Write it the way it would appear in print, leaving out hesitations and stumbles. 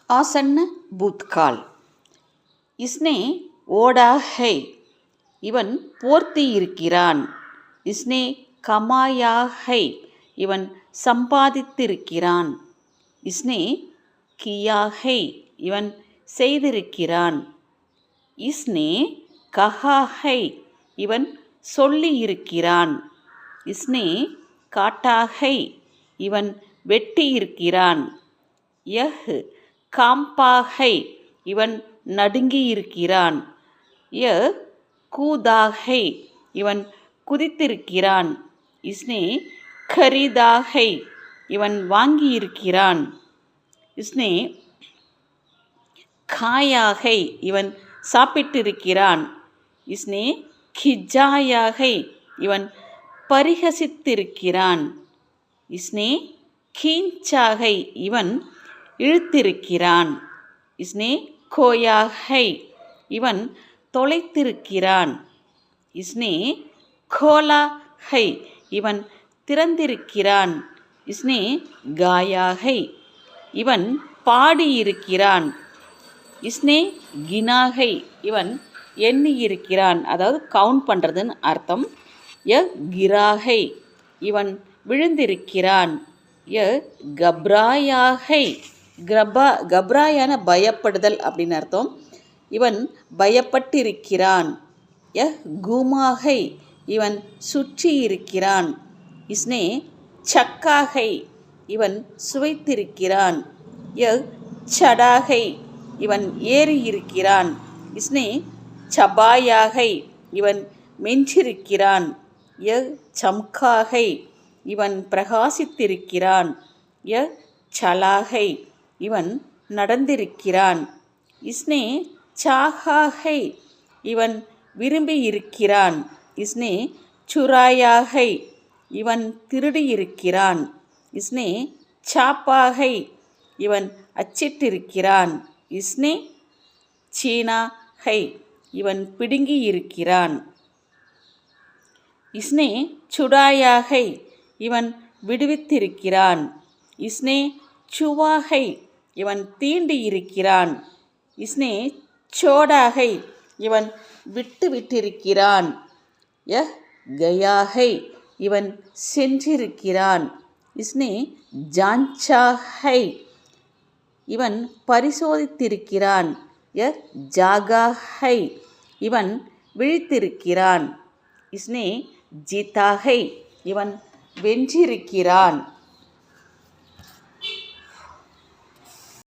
आसन्न भूतकाल. इसने ओढ़ा है. இவன் போர்த்தி இருக்கிறான். इसने कमाया है. இவன் சம்பாதித்திருக்கிறான். इसने किया है. இவன் செய்திருக்கிறான். इसने कहा है. இவன் சொல்லி இருக்கிறான். इसने काटा है. இவன் வெட்டி இருக்கிறான். यह कांपा है. இவன் நடுங்கி இருக்கிறான். यह कूदा है. இவன் குதித்திருக்கிறான். इसने खरीदा है. இவன் வாங்கியிருக்கிறான். इसने खाया है. இவன் சாப்பிட்டிருக்கிறான். इसने खिजाया है. இவன் பரிகசித்திருக்கிறான். इसने खींचा है. இவன் இழுத்திருக்கிறான். इसने खोया है. இவன் தொலைத்திருக்கிறான். इसने खोला है. இவன் திறந்திருக்கிறான். इसने गाया है. இவன் பாடியிருக்கிறான். इसने गिना है. இவன் எண்ணியிருக்கிறான். அதாவது கவுண்ட் பண்ணுறதுன்னு அர்த்தம். ய கிரா है. இவன் விழுந்திருக்கிறான். ய கப்ராயா है. கப்ராயான பயப்படுதல் அப்படின்னு அர்த்தம். இவன் பயப்பட்டிருக்கிறான். ய கூமா है. இவன் சுற்றி இருக்கிறான். इसने சக்கா है. இவன் சுவைத்திருக்கிறான். ய சடா है. இவன் ஏறியிருக்கிறான். इसने சபாயா है. இவன் மெஞ்சிருக்கிறான். ய சம்கா है. இவன் பிரகாசித்திருக்கிறான். ய சலா है. இவன் நடந்திருக்கிறான். इसने சாஹா है. இவன் விரும்பியிருக்கிறான். इसने சுராயா है. இவன் திருடியிருக்கிறான். इसने சாப்பா है. இவன் அச்சிட்டிருக்கிறான். इसने சீனா है. இவன் பிடுங்கியிருக்கிறான். इसने சுடாயா है. இவன் விடுவித்திருக்கிறான். इसने சுவா है. இவன் தீண்டியிருக்கிறான். इसने சோடா है. இவன் விட்டுவிட்டிருக்கிறான். ய கயா है. இவன் சென்றிருக்கிறான். इसने ஜான்சா है. இவன் பரிசோதித்திருக்கிறான். ய ஜாகா है. இவன் விழித்திருக்கிறான். इसने ஜீதா है. இவன் வென்றிருக்கிறான்.